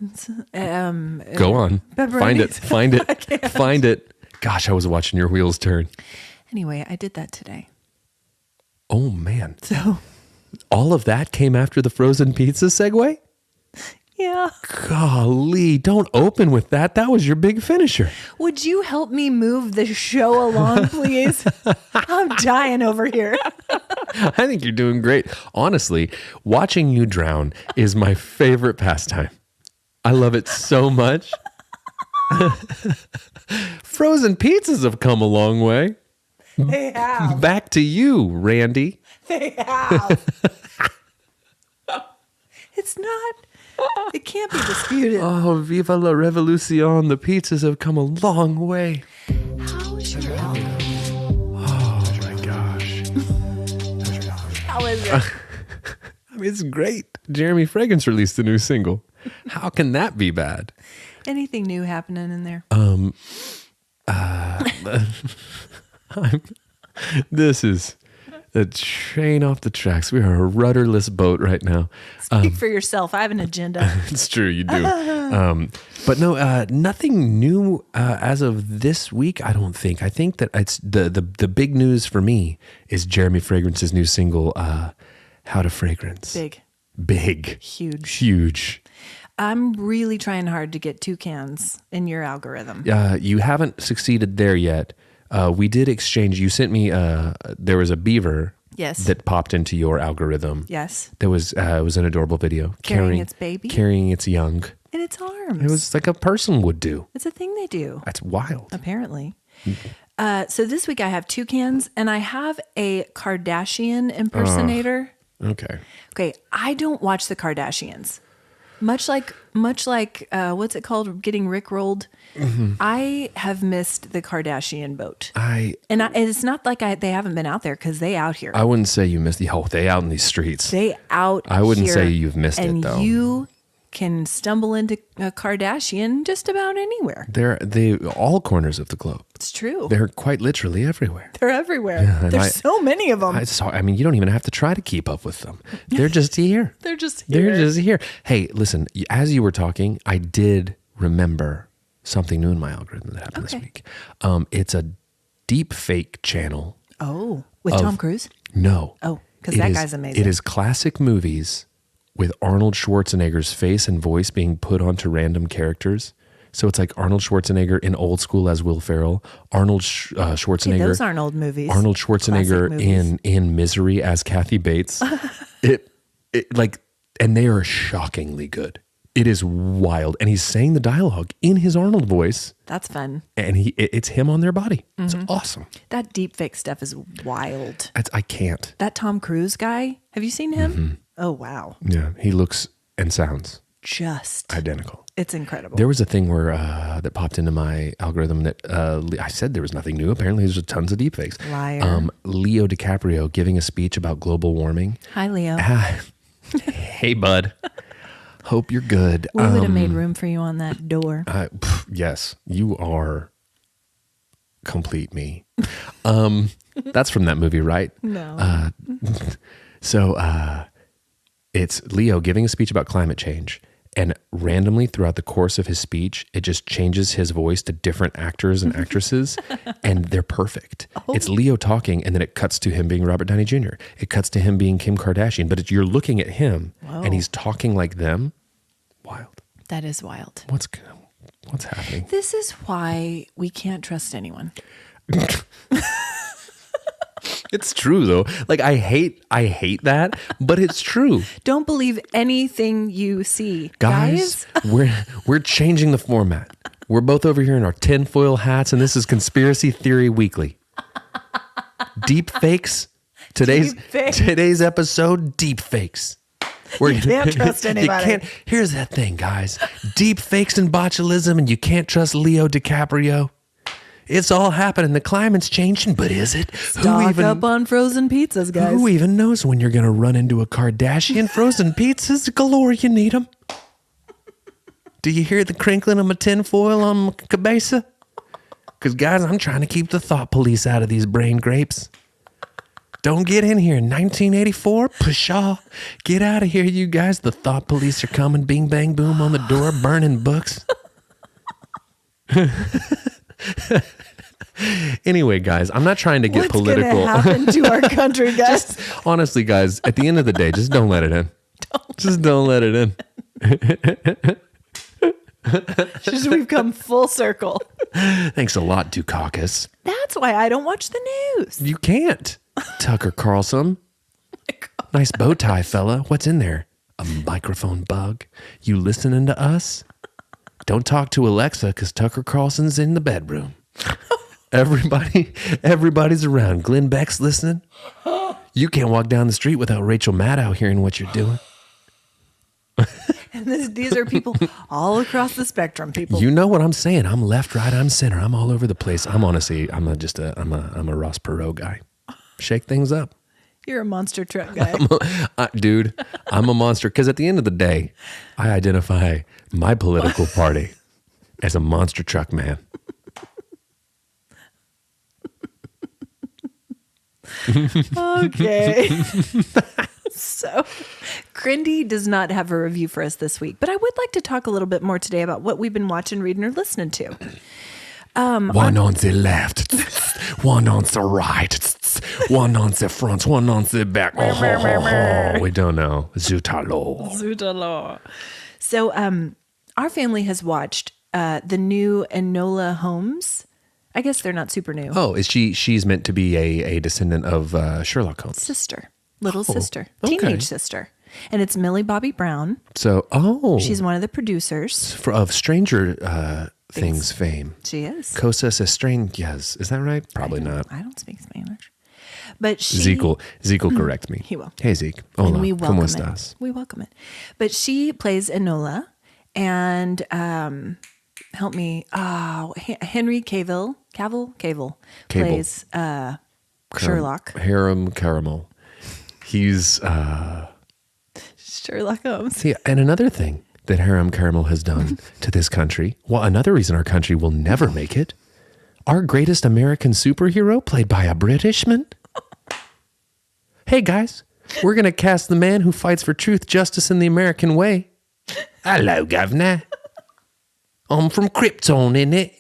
Go on. Find it. Find it. Gosh, I was watching your wheels turn. Anyway, I did that today. Oh, man. So. All of that came after the frozen pizza segue? Yeah. Golly, don't open with that. That was your big finisher. Would you help me move the show along, please? I'm dying over here. I think you're doing great. Honestly, watching you drown is my favorite pastime. I love it so much. Frozen pizzas have come a long way. They have. Back to you, Randy. They have. It's not. It can't be disputed. Oh, viva la revolucion. The pizzas have come a long way. How's your health? Oh, my gosh. How is it? I mean, it's great. Jeremy Fragrance released a new single. How can that be bad? Anything new happening in there? the train off the tracks. We are a rudderless boat right now. Speak for yourself. I have an agenda. It's true, you do. But no, nothing new as of this week, I don't think. I think that it's the big news for me is Jeremy Fragrance's new single, How to Fragrance. Big. Huge. I'm really trying hard to get toucans in your algorithm. You haven't succeeded there yet. We did exchange. You sent me, there was a beaver. Yes. That popped into your algorithm. Yes. There was, it was an adorable video. Carrying its baby. Carrying its young. In its arms. It was like a person would do. It's a thing they do. That's wild. Apparently. So this week I have toucans and I have a Kardashian impersonator. Okay. I don't watch the Kardashians. Much like what's it called? Getting rickrolled. Mm-hmm. I have missed the Kardashian boat. It's not like they haven't been out there because they out here. I wouldn't say you missed they out in these streets. They out I wouldn't say you've missed it though. And you can stumble into a Kardashian just about anywhere. They all corners of the globe. It's true. They're quite literally everywhere. They're everywhere. Yeah, There's so many of them. You don't even have to try to keep up with them. They're just here. They're just here. Hey, listen, as you were talking, I did remember something new in my algorithm that happened this week. It's a deep fake channel. Oh, with Tom Cruise? No. Oh, because that guy's amazing. It is classic movies with Arnold Schwarzenegger's face and voice being put onto random characters. So it's like Arnold Schwarzenegger in Old School as Will Ferrell, Arnold Schwarzenegger. Those aren't old movies. Arnold Schwarzenegger in Misery as Kathy Bates. And they are shockingly good. It is wild, and he's saying the dialogue in his Arnold voice. That's fun. And it's him on their body. Mm-hmm. It's awesome. That deep fake stuff is wild. I can't. That Tom Cruise guy. Have you seen him? Mm-hmm. Oh wow. Yeah, he looks and sounds just identical. It's incredible. There was a thing where that popped into my algorithm that I said there was nothing new. Apparently, there's tons of deepfakes. Liar. Leo DiCaprio giving a speech about global warming. Hi, Leo. Hey, bud. Hope you're good. We would have made room for you on that door. Yes, you are complete me. That's from that movie, right? No. It's Leo giving a speech about climate change, and randomly throughout the course of his speech, it just changes his voice to different actors and actresses, and they're perfect. Oh. It's Leo talking, and then it cuts to him being Robert Downey Jr. It cuts to him being Kim Kardashian, but you're looking at him, and he's talking like them. Wild. That is wild. What's happening? This is why we can't trust anyone. It's true though. Like I hate that, but it's true. Don't believe anything you see. Guys? we're changing the format. We're both over here in our tinfoil hats, and this is Conspiracy Theory Weekly. Deep fakes. Today's episode, deep fakes. You can't trust anybody. Here's that thing, guys. Deep fakes and botulism, and you can't trust Leo DiCaprio. It's all happening. The climate's changing, but is it? Stock up on frozen pizzas, guys. Who even knows when you're going to run into a Kardashian? Frozen pizzas galore, you need them. Do you hear the crinkling of my tinfoil on my cabeza? Because, guys, I'm trying to keep the thought police out of these brain grapes. Don't get in here. 1984, pshaw. Get out of here, you guys. The thought police are coming. Bing, bang, boom on the door, burning books. Anyway, guys, I'm not trying to get political. What's going to happen to our country, guys? Honestly, guys, at the end of the day, just don't let it in. Just don't let it in. We've come full circle. Thanks a lot, Dukakis. That's why I don't watch the news. You can't. Tucker Carlson. Oh, nice bow tie, fella. What's in there? A microphone bug? You listening to us? Don't talk to Alexa because Tucker Carlson's in the bedroom. Everybody's around. Glenn Beck's listening. You can't walk down the street without Rachel Maddow hearing what you're doing. And these are people all across the spectrum. People, you know what I'm saying? I'm left, right, I'm center. I'm all over the place. I'm honestly, I'm a Ross Perot guy. Shake things up. You're a monster truck guy. Dude, I'm a monster because at the end of the day, I identify my political party as a monster truck man. Okay. So, Grindy does not have a review for us this week, but I would like to talk a little bit more today about what we've been watching, reading, or listening to. One on the left, one on the right, one on the front, one on the back. We don't know. Zutalo. So, our family has watched the new Enola Holmes. I guess they're not super new. Oh, is she's meant to be a descendant of Sherlock Holmes? Sister. Little sister. okay. Teenage sister. And it's Millie Bobby Brown. So, she's one of the producers. of Stranger Things fame. She is. Cosas Estrangas. Is that right? Probably not. I don't speak Spanish. But she... Zeke will correct me. He will. Hey, Zeke. Hola. And we welcome ¿Cómo it. estás? We welcome it. But she plays Enola. And help me. Henry Cavill plays Sherlock. Harem Caramel. He's Sherlock Holmes. see, and another thing that Harem Caramel has done to this country. Well, another reason our country will never make it. Our greatest American superhero played by a Britishman. Hey guys, we're gonna cast the man who fights for truth, justice, and the American way. Hello, governor. I'm from Krypton, innit?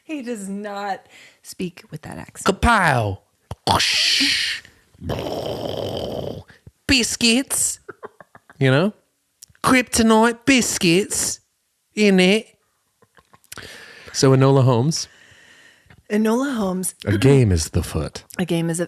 He does not speak with that accent. Kapow. Biscuits. You know? Kryptonite biscuits. In it. So Enola Holmes. Enola Holmes. A game is the foot. The game is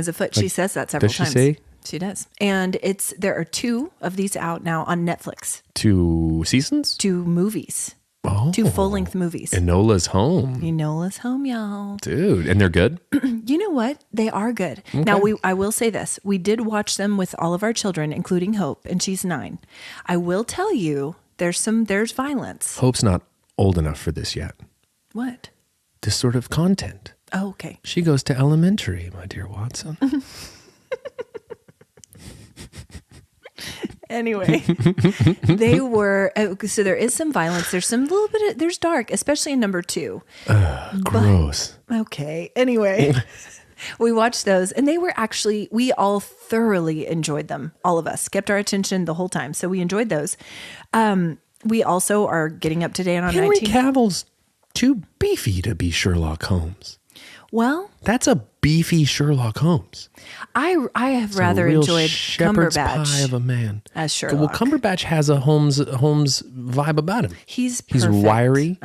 afoot. She says that several Does she times. say? She does. And there are 2 of these out now on Netflix. 2 seasons? 2 movies. Oh. 2 full-length movies. Enola's Home. Enola's Home, y'all. Dude, and they're good? You know what? They are good. Okay. Now, I will say this. We did watch them with all of our children, including Hope, and she's 9. I will tell you, there's violence. Hope's not old enough for this yet. What? This sort of content. Oh, okay. She goes to elementary, my dear Watson. Anyway, they were, so there is some violence. There's some little bit there's dark, especially in number 2. Gross. Okay. Anyway, we watched those and they were actually, we all thoroughly enjoyed them. All of us kept our attention the whole time. So we enjoyed those. We also are getting up to date on Henry Cavill's too beefy to be Sherlock Holmes. Well, That's a beefy Sherlock Holmes. I have rather a real enjoyed shepherd's pie Cumberbatch of a man. as Sherlock. Well, Cumberbatch has a Holmes vibe about him. He's He's perfect. wiry.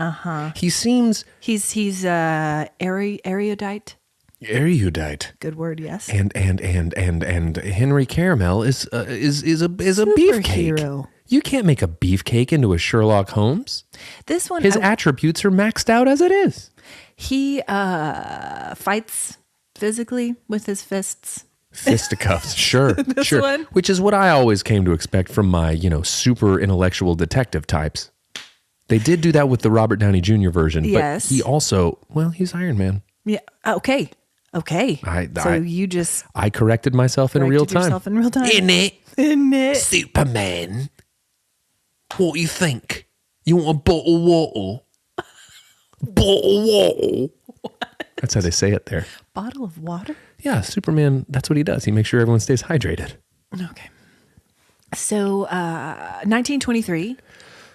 He seems He's erudite. erudite. Good word, yes. And Henry Caramel is a beefcake. Superhero. You can't make a beefcake into a Sherlock Holmes. This one, His attributes are maxed out as it is. he fights physically with his fists. Fisticuffs, sure, sure. one? Which is what I always came to expect from my, super intellectual detective types. They did do that with the Robert Downey Jr. version, Yes. but he also, he's Iron Man. Yeah. Okay. I corrected myself in real time. Yourself in real time. In it, it. Superman. What do you think? You want a bottle of water? Bottle of water. That's how they say it there. Bottle of water? Yeah, Superman, that's what he does. He makes sure everyone stays hydrated. Okay. So, 1923.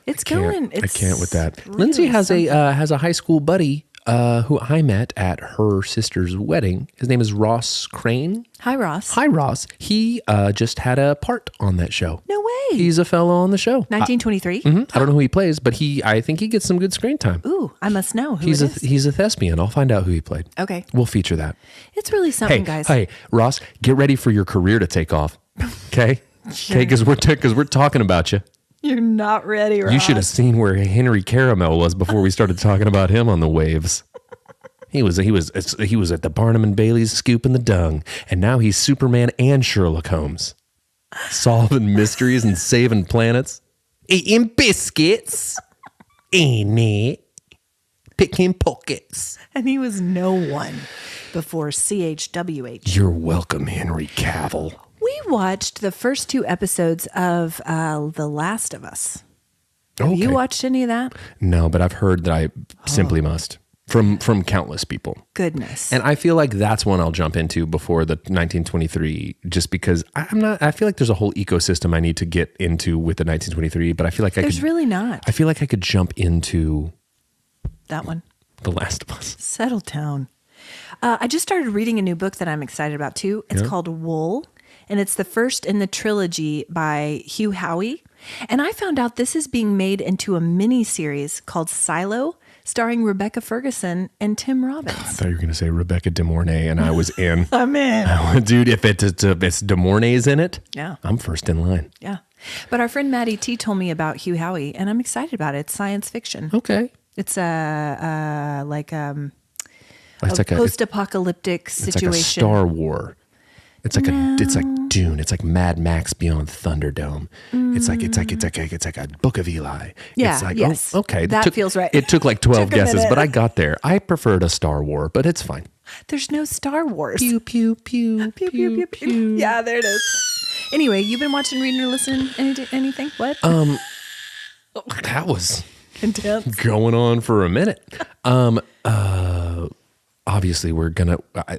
It's going. I can't with that. really Lindsay has something. a high school buddy who I met at her sister's wedding. His name is Ross Crane. Hi, Ross. Hi, Ross. He just had a part on that show. No way. He's a fellow on the show. 1923. I don't know who he plays, but I think he gets some good screen time. Ooh, I must know who He's it is. he's a thespian. I'll find out who he played. Okay. We'll feature that. It's really something, guys. Hey, Ross, get ready for your career to take off. Okay? Okay, because we're talking about you. You're not ready, Ross. You should have seen where Henry Caramel was before we started talking about him on the waves. He was at the Barnum and Bailey's scooping the dung, and now he's Superman and Sherlock Holmes, solving mysteries and saving planets, eating biscuits, ain't it? Picking pockets. And he was no one before CHWH. You're welcome, Henry Cavill. We watched the first 2 episodes of The Last of Us. Have you watched any of that? No, but I've heard that I simply must. from countless people. Goodness. And I feel like that's one I'll jump into before the 1923, just because I feel like there's a whole ecosystem I need to get into with the 1923, but I feel like There's really not. I feel like I could jump into That one. The Last of Us. Settle down. I just started reading a new book that I'm excited about too. It's called Wool, and it's the first in the trilogy by Hugh Howey. And I found out this is being made into a mini series called Silo, starring Rebecca Ferguson and Tim Robbins. I thought you were going to say Rebecca De Mornay, and I was in. I'm in. Dude, if it's De Mornay's in it, Yeah. I'm first in line. Yeah. But our friend Maddie T told me about Hugh Howey, and I'm excited about it. It's science fiction. Okay. It's a It's like post-apocalyptic situation. It's like a Star War. It's like it's like Dune. It's like Mad Max Beyond Thunderdome. It's like a Book of Eli. Yeah, It's like, yes. oh, okay. That feels right. It took like 12 Took a guesses, minute. but I got there. I preferred a Star War, but it's fine. There's no Star Wars. Pew, pew, pew, Pew, pew, pew, pew. Yeah, there it is. Anyway, you've been watching, reading, or listening anything? What? That was Intense. going on for a minute. Obviously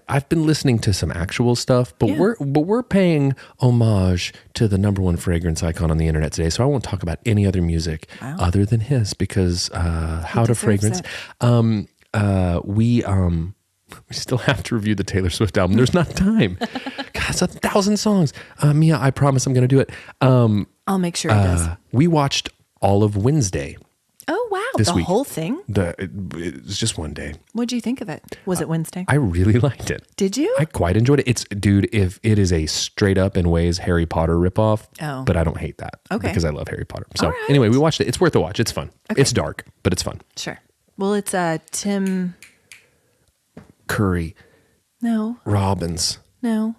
I've been listening to some actual stuff, but we're paying homage to the number one fragrance icon on the internet today. So I won't talk about any other music other than his, because How to Fragrance. We still have to review the Taylor Swift album. There's not time. God, it's 1,000 songs. Mia, I promise I'm going to do it. I'll make sure it does. We watched all of Wednesday. Oh, wow. this The week. whole thing? It was just one day. What'd you think of it? Was it Wednesday? I really liked it. Did you? I quite enjoyed it. If it is a straight up in ways Harry Potter ripoff, but I don't hate that. Okay. Because I love Harry Potter. So All right. anyway, we watched it. It's worth a watch. It's fun. Okay. It's dark, but it's fun. Sure. Well, it's Tim. Curry, No. Robbins, No.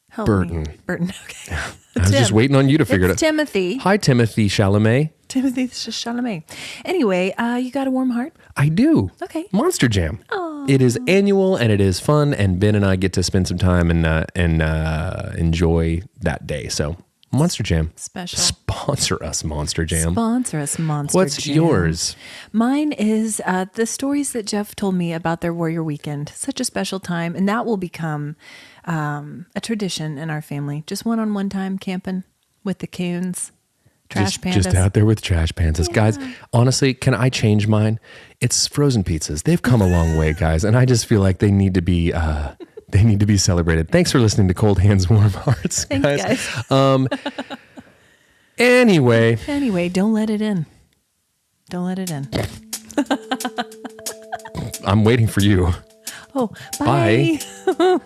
Help Burton. me. Burton. Okay. I was just waiting on you to figure it out. Timothy. Hi, Timothy Chalamet. Timothy Chalamet. Anyway, you got a warm heart? I do. Okay. Monster Jam. It is annual and it is fun, and Ben and I get to spend some time and enjoy that day. So Monster Jam. Special. Sponsor us, Monster Jam. Sponsor us, Monster What's Jam. yours? Mine is the stories that Jeff told me about their Warrior Weekend. Such a special time, and that will become a tradition in our family. Just one-on-one time camping with the coons, trash pandas. Just out there with trash pandas. Guys, honestly, can I change mine? It's frozen pizzas. They've come a long way, guys, and I just feel like they need to be celebrated. Thanks for listening to Cold Hands, Warm Hearts, guys. Thanks, guys. Anyway, don't let it in. Don't let it in. I'm waiting for you. Oh, bye. Bye.